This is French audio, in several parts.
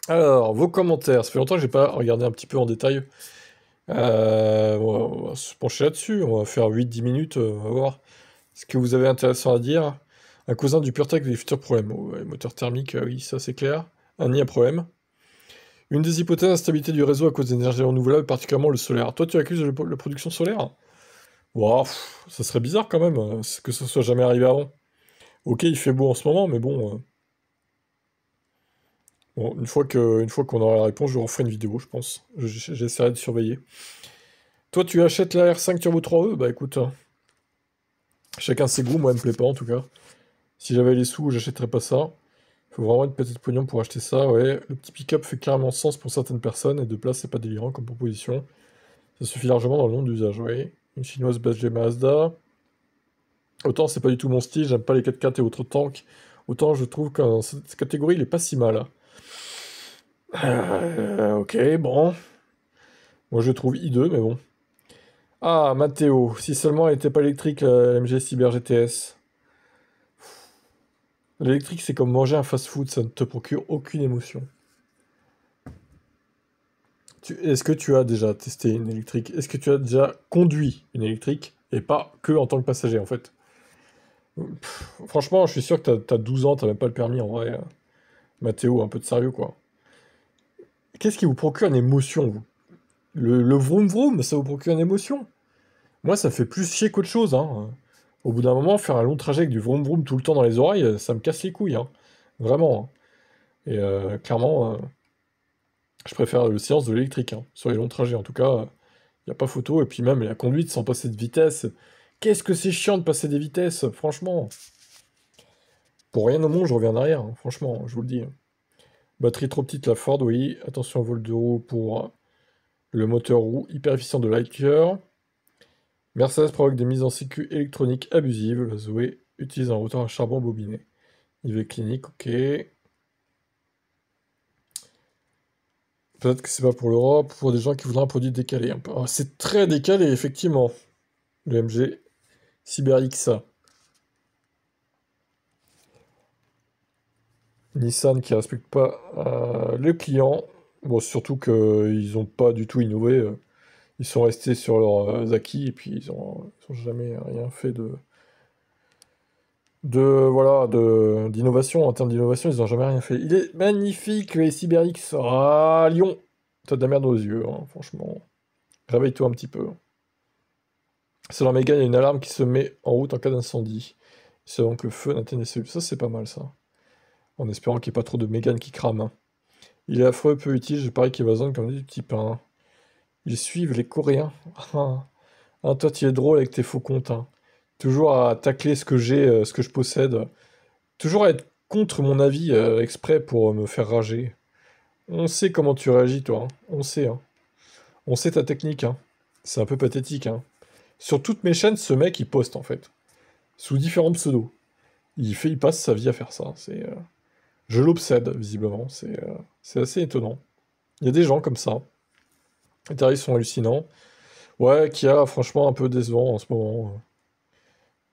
Alors, vos commentaires. Ça fait longtemps que j'ai pas regardé un petit peu en détail. On va se pencher là-dessus. On va faire 8-10 minutes. On va voir ce que vous avez intéressant à dire. Un cousin du PureTech des futurs problèmes. Oh, ouais, moteur thermique, oui, ça c'est clair. Un nid à problème. Une des hypothèses, l'instabilité du réseau à cause d'énergie renouvelable, particulièrement le solaire. Toi, tu accuses la production solaire? Ouah, ça serait bizarre quand même, que ça soit jamais arrivé avant. Ok, il fait beau en ce moment, mais bon, bon, une fois qu'on aura la réponse, je referai une vidéo, je pense. J'essaierai de surveiller. Toi, tu achètes la R5 Turbo 3E? Bah écoute, chacun ses goûts, moi, elle me plaît pas en tout cas. Si j'avais les sous, j'achèterais pas ça. Faut vraiment une petite pognon pour acheter ça, ouais. Le petit pick-up fait carrément sens pour certaines personnes, et de place, c'est pas délirant comme proposition. Ça suffit largement dans le long d'usage, ouais. Une chinoise badgée Mazda. Autant c'est pas du tout mon style, j'aime pas les 4x4 et autres tanks. Autant je trouve que dans cette catégorie, il est pas si mal. Ok, bon. Moi je trouve I2, mais bon. Ah, Mathéo, si seulement elle était pas électrique, la MG Cyber GTS. L'électrique, c'est comme manger un fast-food, ça ne te procure aucune émotion. Est-ce que tu as déjà testé une électrique? Est-ce que tu as déjà conduit une électrique? Et pas que en tant que passager, en fait. Franchement, je suis sûr que t'as 12 ans, t'as même pas le permis, en vrai. Mathéo, un peu de sérieux, quoi. Qu'est-ce qui vous procure une émotion, vous? Le vroom vroom, ça vous procure une émotion? Moi, ça me fait plus chier qu'autre chose, hein. Au bout d'un moment, faire un long trajet avec du vroom vroom tout le temps dans les oreilles, ça me casse les couilles, hein. Vraiment, hein. Et clairement, je préfère le silence de l'électrique, hein, sur les longs trajets. En tout cas, il n'y a pas photo. Et puis même la conduite sans passer de vitesse. Qu'est-ce que c'est chiant de passer des vitesses, franchement. Pour rien au monde, je reviens en arrière, hein, franchement, je vous le dis, hein. Batterie trop petite, la Ford, oui. Attention au vol de roue pour le moteur roue hyper efficient de Lightyear. Mercedes provoque des mises en sécu électroniques abusives. La Zoé utilise un rotor à charbon bobiné. IV clinique, ok. Peut-être que c'est pas pour l'Europe, pour des gens qui voudraient un produit décalé un peu. Ah, c'est très décalé, effectivement. Le MG CyberX. Nissan qui respecte pas le client. Bon, surtout qu'ils n'ont pas du tout innové. Ils sont restés sur leurs acquis et puis ils ont jamais rien fait d'innovation. En termes d'innovation, ils n'ont jamais rien fait. Il est magnifique, les CyberX. Ah, Lyon! T'as de la merde aux yeux, hein, franchement. Réveille-toi un petit peu. Selon Mégane, il y a une alarme qui se met en route en cas d'incendie. Selon que le feu n'atteigne les cellules. Ça, c'est pas mal, ça. En espérant qu'il n'y ait pas trop de Mégane qui crament, hein. Il est affreux, peu utile, je parie qu'il va zone comme du petit pain. Ils suivent les Coréens. Ah, ah, toi, tu es drôle avec tes faux comptes, hein. Toujours à tacler ce que j'ai, ce que je possède. Toujours à être contre mon avis exprès pour me faire rager. On sait comment tu réagis, toi, hein. On sait, hein. On sait ta technique, hein. C'est un peu pathétique, hein. Sur toutes mes chaînes, ce mec, il poste, en fait. Sous différents pseudos. Il passe sa vie à faire ça. Je l'obsède, visiblement. C'est assez étonnant. Il y a des gens comme ça. Les tarifs sont hallucinants. Ouais, Kia, franchement, un peu décevant en ce moment.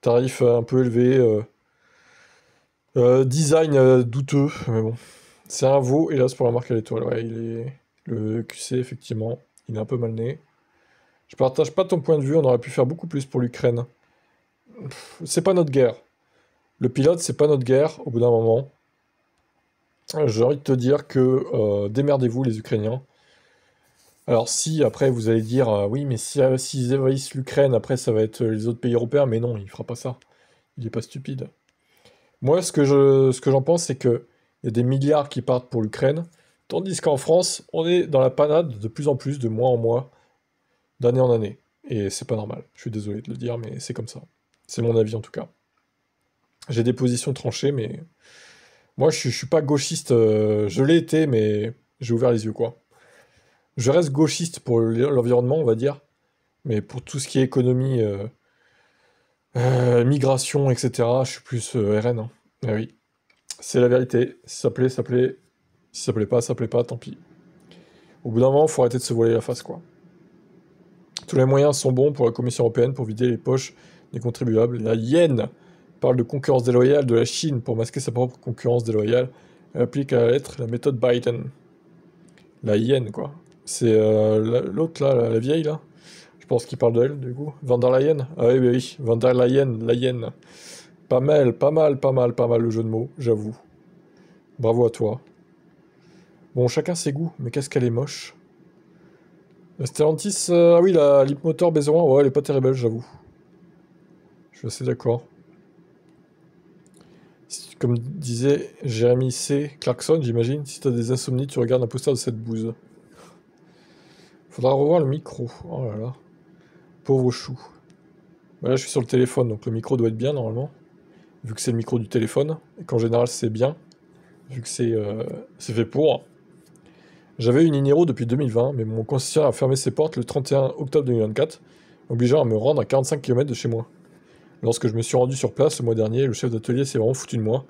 Tarif un peu élevé. Design douteux, mais bon. C'est un veau, hélas, pour la marque à l'étoile. Ouais, le QC, effectivement, il est un peu mal né. Je partage pas ton point de vue, on aurait pu faire beaucoup plus pour l'Ukraine. C'est pas notre guerre. Le pilote, c'est pas notre guerre, au bout d'un moment. J'ai envie de te dire que démerdez-vous, les Ukrainiens. Alors si, après, vous allez dire, oui, mais si, s'ils envahissent l'Ukraine, après, ça va être les autres pays européens. Mais non, il fera pas ça. Il est pas stupide. Moi, ce que j'en pense, c'est que il y a des milliards qui partent pour l'Ukraine, tandis qu'en France, on est dans la panade de plus en plus, de mois en mois, d'année en année. Et c'est pas normal. Je suis désolé de le dire, mais c'est comme ça. C'est mon avis en tout cas. J'ai des positions tranchées, mais moi, je suis pas gauchiste. Je l'ai été, mais j'ai ouvert les yeux, quoi. Je reste gauchiste pour l'environnement, on va dire, mais pour tout ce qui est économie, migration, etc., je suis plus RN, hein. Ah oui, c'est la vérité. Si ça plaît, ça plaît. Si ça plaît pas, tant pis. Au bout d'un moment, faut arrêter de se voiler la face, quoi. Tous les moyens sont bons pour la Commission européenne pour vider les poches des contribuables. La Yen parle de concurrence déloyale de la Chine pour masquer sa propre concurrence déloyale. Elle applique à la lettre la méthode Biden. La hyène, quoi. C'est l'autre, là, la vieille, là. Je pense qu'il parle de elle, du coup. Van der Leyen. Ah oui, bah oui. Van der Leyen, la hyène. Pas mal, pas mal, pas mal, pas mal le jeu de mots, j'avoue. Bravo à toi. Bon, chacun ses goûts, mais qu'est-ce qu'elle est moche. La Stellantis, ah oui, la Leapmotor B01, ouais, elle est pas terrible, j'avoue. Je suis assez d'accord. Comme disait Jérémy C. Clarkson, j'imagine, si t'as des insomnies, tu regardes un poster de cette bouse. Faudra revoir le micro. Oh là là. Pauvre chou. Bah là, je suis sur le téléphone, donc le micro doit être bien, normalement. Vu que c'est le micro du téléphone, et qu'en général, c'est bien. Vu que c'est fait pour. J'avais une Iniro depuis 2020, mais mon concessionnaire a fermé ses portes le 31 octobre 2024, obligeant à me rendre à 45 km de chez moi. Lorsque je me suis rendu sur place le mois dernier, le chef d'atelier s'est vraiment foutu de moi.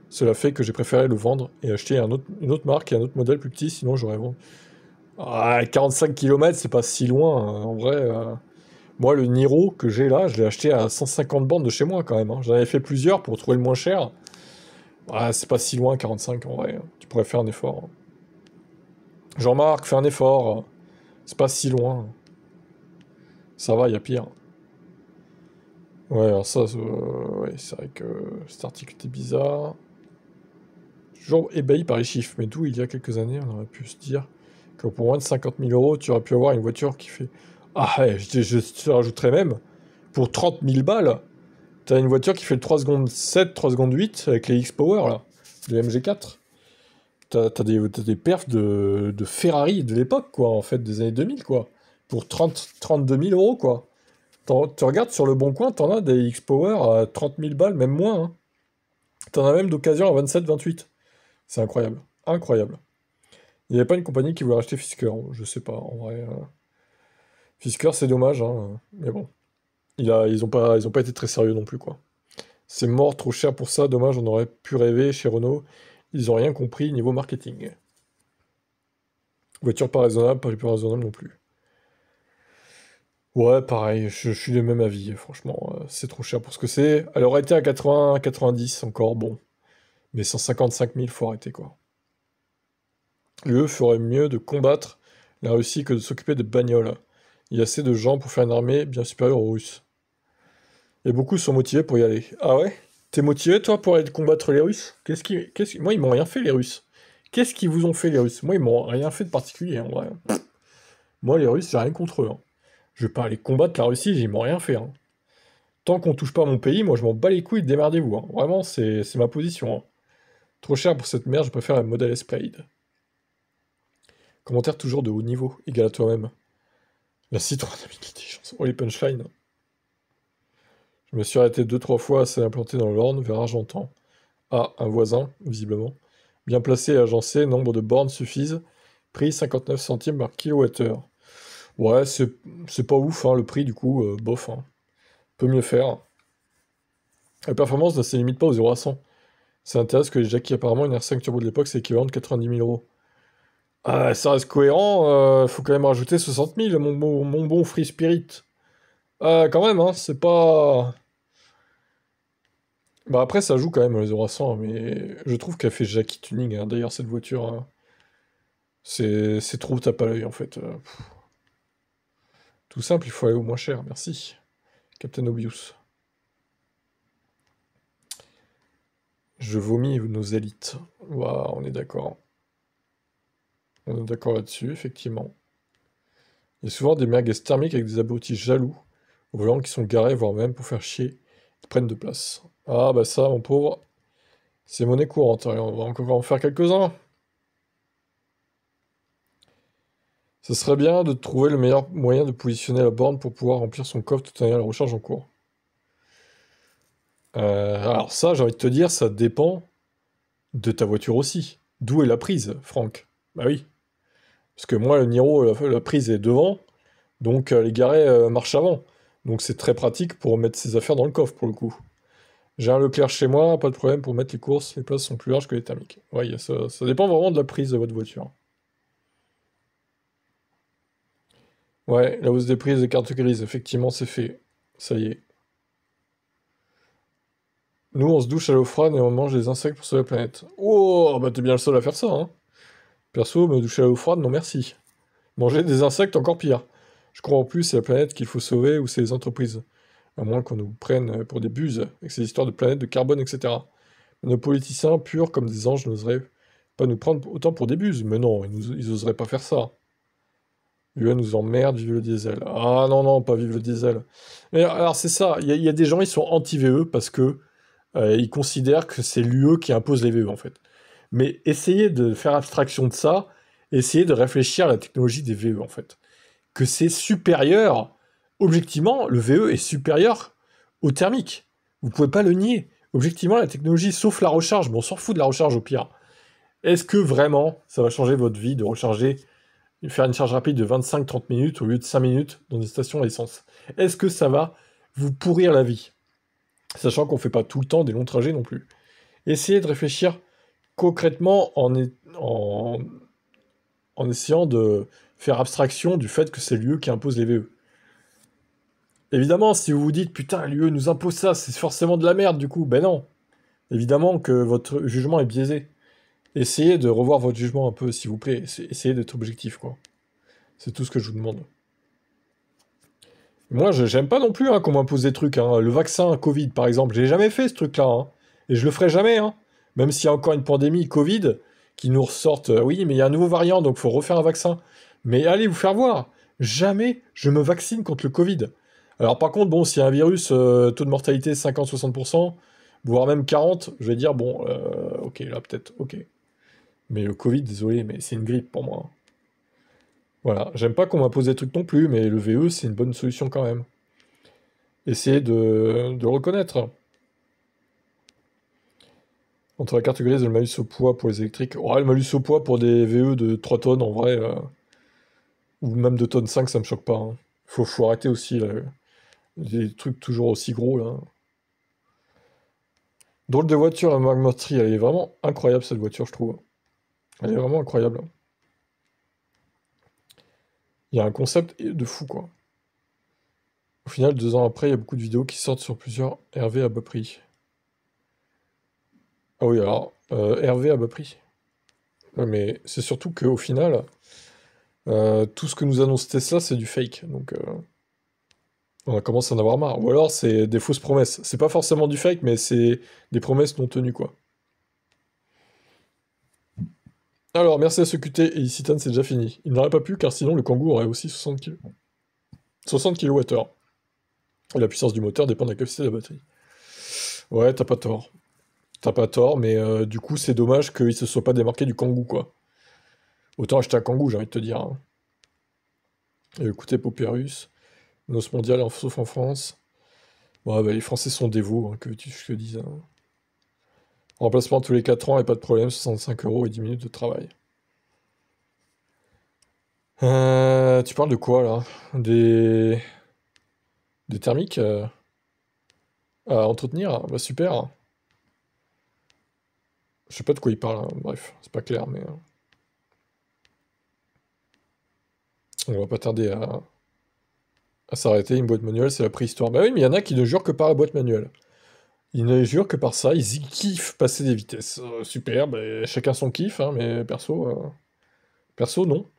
Cela fait que j'ai préféré le vendre et acheter une autre marque et un autre modèle plus petit, sinon j'aurais vendu. Ah, 45 km, c'est pas si loin, en vrai. Moi, le Niro que j'ai là, je l'ai acheté à 150 bornes de chez moi quand même, hein. J'en avais fait plusieurs pour trouver le moins cher. Ah, c'est pas si loin, 45 en vrai. Tu pourrais faire un effort. Jean-Marc, fais un effort. C'est pas si loin. Ça va, il y a pire. Ouais, alors ça, ouais, c'est vrai que cet article était bizarre. Toujours ébahi par les chiffres, mais d'où il y a quelques années, on aurait pu se dire que pour moins de 50 000 euros, tu aurais pu avoir une voiture qui fait. Ah ouais, je te rajouterais même, pour 30 000 balles, t'as une voiture qui fait le 3 secondes 7, 3 secondes 8 avec les X-Power là, de MG4. T'as des perfs de Ferrari de l'époque, quoi, en fait, des années 2000, quoi. Pour 32 000 euros, quoi. Tu regardes sur le bon coin, t'en as des X-Power à 30 000 balles, même moins, hein. T'en as même d'occasion à 27, 28. C'est incroyable. Incroyable. Il n'y avait pas une compagnie qui voulait racheter Fisker, je sais pas, en vrai. Fisker, c'est dommage, hein, mais bon. Ils ont pas été très sérieux non plus, quoi. C'est mort, trop cher pour ça, dommage, on aurait pu rêver chez Renault. Ils ont rien compris niveau marketing. Voiture pas raisonnable, pas les plus raisonnables non plus. Ouais, pareil, je suis du même avis, franchement, c'est trop cher pour ce que c'est. Elle aurait été à 80, 90 encore, bon. Mais 155 000, faut arrêter, quoi. L'UE ferait mieux de combattre la Russie que de s'occuper de bagnoles. Il y a assez de gens pour faire une armée bien supérieure aux Russes. Et beaucoup sont motivés pour y aller. Ah ouais? T'es motivé, toi, pour aller combattre les Russes? Moi, ils m'ont rien fait, les Russes. Qu'est-ce qu'ils vous ont fait, les Russes? Moi, ils m'ont rien fait de particulier, en vrai. Moi, les Russes, j'ai rien contre eux, hein. Je vais pas aller combattre la Russie, ils m'ont rien fait, hein. Tant qu'on touche pas à mon pays, moi, je m'en bats les couilles, démerdez-vous, hein. Vraiment, c'est ma position, hein. Trop cher pour cette merde, je préfère un modèle Escalade. Commentaire toujours de haut niveau, égal à toi-même. La Citroën habilité, chanson. Oh, les punchlines. Je me suis arrêté 2-3 fois à s'être implanté dans l'Orne, vers Argentan. Ah, un voisin, visiblement. Bien placé et agencé, nombre de bornes suffisent. Prix 59 centimes par kilowattheure. Ouais, c'est pas ouf, hein, le prix, du coup, bof, hein. Peut mieux faire. La performance ne se limite pas aux 0 à 100. Ça intéresse que les Jackie, apparemment, une R5 Turbo de l'époque, c'est équivalent de 90 000 euros. Ah, ça reste cohérent, faut quand même rajouter 60 000, mon bon Free Spirit. Quand même, hein, c'est pas... Bah après, ça joue quand même, les 0 à 100, mais je trouve qu'elle fait Jackie Tuning, hein. D'ailleurs, cette voiture, hein, c'est trop tape à l'œil, en fait. Tout simple, il faut aller au moins cher, merci. Captain Obvious. Je vomis nos élites. Waouh, on est d'accord. On est d'accord là-dessus, effectivement. Il y a souvent des merguez thermiques avec des abrutis jaloux, aux volants qui sont garés, voire même pour faire chier, qui prennent de place. Ah bah ça, mon pauvre, c'est monnaie courante, hein, on va encore en faire quelques-uns. Ce serait bien de trouver le meilleur moyen de positionner la borne pour pouvoir remplir son coffre tout en ayant la recharge en cours. Alors ça, j'ai envie de te dire, ça dépend de ta voiture aussi. D'où est la prise, Franck? Bah oui. Parce que moi, le Niro, la prise est devant, donc elle est garée marche avant. Donc c'est très pratique pour mettre ses affaires dans le coffre, pour le coup. J'ai un Leclerc chez moi, pas de problème pour mettre les courses, les places sont plus larges que les thermiques. Ouais, ça dépend vraiment de la prise de votre voiture. Ouais, la hausse des prix des cartes grises, effectivement, c'est fait. Ça y est. Nous, on se douche à l'eau froide et on mange des insectes pour sauver la planète. Oh, bah t'es bien le seul à faire ça, hein. Perso, me doucher à l'eau froide, non merci. Manger des insectes, encore pire. Je crois en plus c'est la planète qu'il faut sauver ou c'est les entreprises. À moins qu'on nous prenne pour des buses, avec ces histoires de planète, de carbone, etc. Nos politiciens, purs comme des anges, n'oseraient pas nous prendre autant pour des buses. Mais non, ils oseraient pas faire ça. L'UE nous emmerde, vive le diesel. Ah non, non, pas vive le diesel. Mais alors c'est ça, il y a des gens, ils sont anti-VE parce que ils considèrent que c'est l'UE qui impose les VE en fait. Mais essayez de faire abstraction de ça, essayez de réfléchir à la technologie des VE en fait. Que c'est supérieur, objectivement, le VE est supérieur au thermique. Vous pouvez pas le nier. Objectivement, la technologie, sauf la recharge, bon, on s'en fout de la recharge au pire. Est-ce que vraiment ça va changer votre vie de recharger, de faire une charge rapide de 25-30 minutes au lieu de 5 minutes dans une station à essence? Est-ce que ça va vous pourrir la vie? Sachant qu'on fait pas tout le temps des longs trajets non plus. Essayez de réfléchir concrètement en essayant de faire abstraction du fait que c'est l'UE qui impose les VE. Évidemment, si vous vous dites putain, l'UE nous impose ça, c'est forcément de la merde du coup, ben non. Évidemment que votre jugement est biaisé. Essayez de revoir votre jugement un peu, s'il vous plaît. Essayez d'être objectif, quoi. C'est tout ce que je vous demande. Moi, j'aime pas non plus hein, qu'on m'impose des trucs. Hein. Le vaccin Covid, par exemple, j'ai jamais fait ce truc-là. Hein. Et je le ferai jamais. Hein. Même s'il y a encore une pandémie Covid qui nous ressorte, oui, mais il y a un nouveau variant, donc il faut refaire un vaccin. Mais allez vous faire voir. Jamais je me vaccine contre le Covid. Alors par contre, bon, s'il y a un virus, taux de mortalité 50-60%, voire même 40, je vais dire, bon, ok, là peut-être, ok. Mais le Covid, désolé, mais c'est une grippe pour moi. Voilà, j'aime pas qu'on m'impose des trucs non plus, mais le VE, c'est une bonne solution quand même. Essayez de le reconnaître. Entre la carte grise et le malus au poids pour les électriques. Oh, le malus au poids pour des VE de 3 tonnes, en vrai, ou même de tonnes 5, ça me choque pas. Hein. Faut arrêter aussi, là, des trucs toujours aussi gros, là. Drôle de voiture, la Magmotri, elle est vraiment incroyable, cette voiture, je trouve. Elle est vraiment incroyable. Il y a un concept de fou, quoi. Au final, 2 ans après, il y a beaucoup de vidéos qui sortent sur plusieurs RV à bas prix. Ah oui, alors, RV à bas prix. Ouais, mais c'est surtout qu'au final, tout ce que nous annonce Tesla, c'est du fake. Donc, on a commencé à en avoir marre. Ou alors, c'est des fausses promesses. C'est pas forcément du fake, mais c'est des promesses non tenues, quoi. Alors, merci à ce QT et Icitan, c'est déjà fini. Il n'aurait pas pu, car sinon le Kangoo aurait aussi 60 kg. 60 kWh. Et la puissance du moteur dépend de la capacité de la batterie. Ouais, t'as pas tort. T'as pas tort, mais du coup, c'est dommage qu'il se soit pas démarqué du Kangoo, quoi. Autant acheter un Kangoo, j'ai envie de te dire. Hein. Et écoutez, Popérus, Noce mondiale, sauf en France. Bon, bah, les Français sont dévots, hein, que je te dise. Hein. Remplacement tous les 4 ans et pas de problème, 65 € et 10 minutes de travail. Tu parles de quoi, là? Des thermiques à entretenir? Bah, super. Je sais pas de quoi il parle, hein. Bref, c'est pas clair, mais... on va pas tarder à s'arrêter. Une boîte manuelle, c'est la préhistoire. Bah oui, mais il y en a qui ne jurent que par la boîte manuelle. Ils ne jurent que par ça, ils y kiffent passer des vitesses. Super, bah, chacun son kiff, hein, mais perso, non.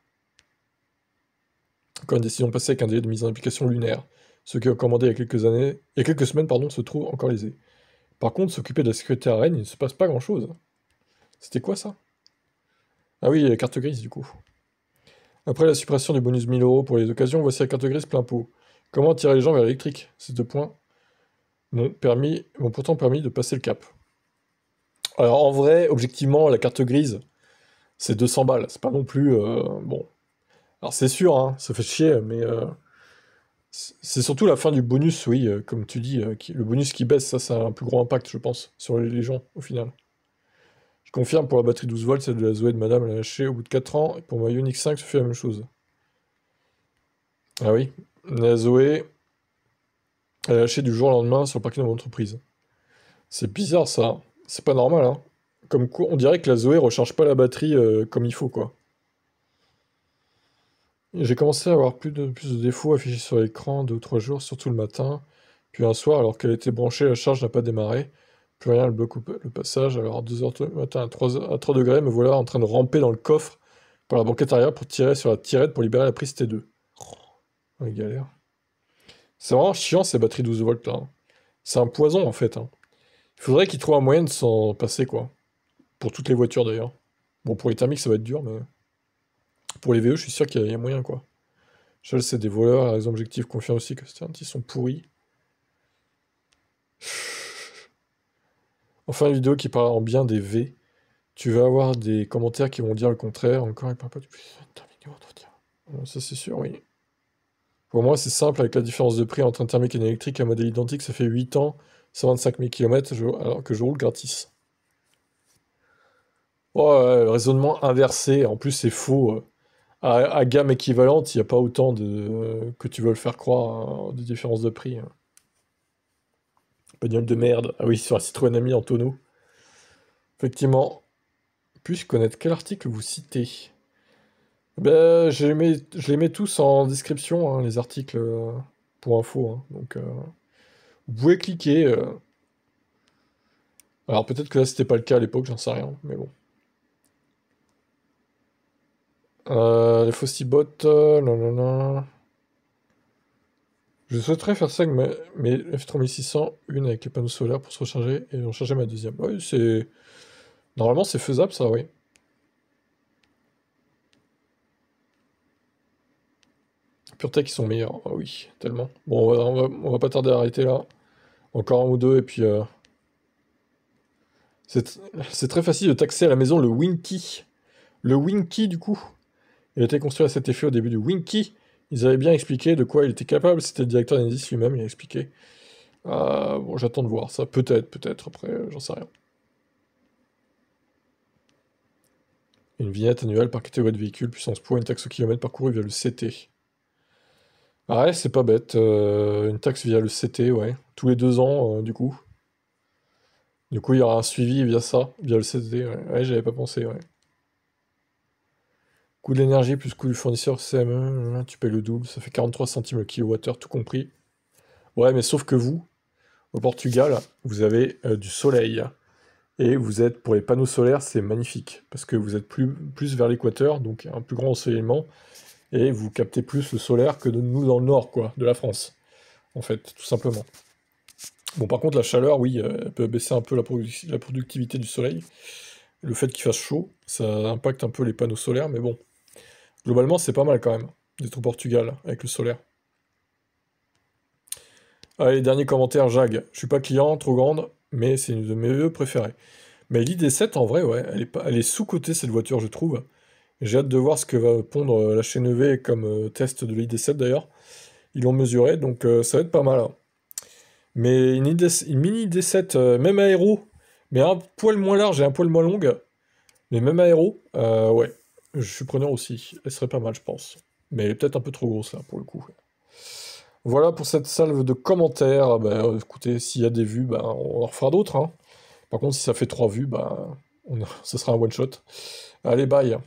Encore une décision passée avec un délai de mise en application lunaire. Ceux qui ont commandé il y a quelques semaines, pardon, se trouvent encore lésés. Par contre, s'occuper de la sécurité à Rennes, il ne se passe pas grand-chose. C'était quoi ça? Ah oui, la carte grise du coup. Après la suppression du bonus 1000 € pour les occasions, voici la carte grise plein pot. Comment attirer les gens vers l'électrique? Ces 2 points m'ont pourtant permis de passer le cap. Alors en vrai, objectivement, la carte grise, c'est 200 balles. C'est pas non plus... bon. Alors c'est sûr, hein, ça fait chier, mais... c'est surtout la fin du bonus, oui, comme tu dis, le bonus qui baisse, ça a un plus gros impact, je pense, sur les gens, au final. Je confirme, pour la batterie 12 volts, celle de la Zoé de Madame, elle a lâché au bout de 4 ans, et pour ma Ioniq 5, ça fait la même chose. Ah oui, la Zoé, elle a lâché du jour au lendemain sur le parking de mon entreprise. C'est bizarre, ça. C'est pas normal, hein. Comme quoi, on dirait que la Zoé recharge pas la batterie comme il faut, quoi. J'ai commencé à avoir plus de défauts affichés sur l'écran 2 ou 3 jours, surtout le matin. Puis un soir, alors qu'elle était branchée, la charge n'a pas démarré. Plus rien, elle bloque le passage. Alors à 2h du matin, à 3 degrés, me voilà en train de ramper dans le coffre Pour la banquette arrière, pour tirer sur la tirette pour libérer la prise T2. Oh, galère. C'est vraiment chiant ces batteries 12 volts là. C'est un poison en fait. Il faudrait qu'ils trouvent un moyen de s'en passer quoi. Pour toutes les voitures d'ailleurs. Bon, pour les thermiques ça va être dur, mais pour les VE, je suis sûr qu'il y a moyen quoi. Shell, c'est des voleurs, les objectifs confirment aussi que ils sont pourris. Enfin, une vidéo qui parle en bien des V. Tu vas avoir des commentaires qui vont dire le contraire. Encore, il parle pas du plus. Ça, c'est sûr, oui. Pour moi, c'est simple, avec la différence de prix entre un thermique et un électrique, un modèle identique, ça fait 8 ans, 125 000 km, alors que je roule gratis. Ouais, raisonnement inversé, en plus c'est faux. À gamme équivalente, il n'y a pas autant de que tu veux le faire croire, de différence de prix. Bagnole de merde. Ah oui, sur la Citroën Ami en tonneau. Effectivement. Puis-je connaître quel article vous citez? Ben, je les mets tous en description, hein, les articles pour info. Hein. Donc, vous pouvez cliquer. Alors, peut-être que là, c'était pas le cas à l'époque, j'en sais rien, mais bon. Les Faucibots, non, non, non. Je souhaiterais faire ça avec mes F3600, une avec les panneaux solaires pour se recharger et recharger ma deuxième. Oui, c'est. Normalement, c'est faisable, ça, oui. PureTech, ils sont meilleurs. Ah oui, tellement. Bon, on va pas tarder à arrêter là. Encore un ou deux, et puis... C'est très facile de taxer à la maison le Winky. Le Winky, du coup. Il a été construit à cet effet au début du Winky. Ils avaient bien expliqué de quoi il était capable. C'était le directeur d'Enedis lui-même, il a expliqué. Bon, j'attends de voir ça. Peut-être, après, j'en sais rien. Une vignette annuelle par catégorie de véhicule, puissance poids, une taxe au kilomètre parcouru via le CT. Ah ouais, c'est pas bête. Une taxe via le CT, ouais. Tous les 2 ans, du coup. Du coup, il y aura un suivi via ça, via le CT. Ouais, j'avais pas pensé, ouais. Coût de l'énergie plus coût du fournisseur CME, tu payes le double, ça fait 43 centimes le kilowattheure, tout compris. Ouais, mais sauf que vous, au Portugal, vous avez du soleil. Et vous êtes, pour les panneaux solaires, c'est magnifique. Parce que vous êtes plus vers l'équateur, donc un plus grand ensoleillement. Et vous captez plus le solaire que nous dans le nord, quoi, de la France. En fait, tout simplement. Bon, par contre, la chaleur, oui, elle peut baisser un peu la productivité du soleil. Le fait qu'il fasse chaud, ça impacte un peu les panneaux solaires, mais bon. Globalement, c'est pas mal quand même, d'être au Portugal, avec le solaire. Allez, dernier commentaire, Jag. Je suis pas client, trop grande, mais c'est une de mes VE préférées. Mais l'ID7, en vrai, ouais, elle est sous-cotée, cette voiture, je trouve. J'ai hâte de voir ce que va pondre la chaîne EV comme test de l'ID7, d'ailleurs. Ils l'ont mesuré, donc ça va être pas mal. Hein. Mais une mini ID7, même aéro, mais un poil moins large et un poil moins longue, mais même aéro, ouais, je suis preneur aussi. Elle serait pas mal, je pense. Mais elle est peut-être un peu trop grosse, là, pour le coup. Voilà pour cette salve de commentaires. Bah, écoutez, s'il y a des vues, bah, on en refera d'autres. Hein. Par contre, si ça fait 3 vues, bah, ce sera un one-shot. Allez, bye.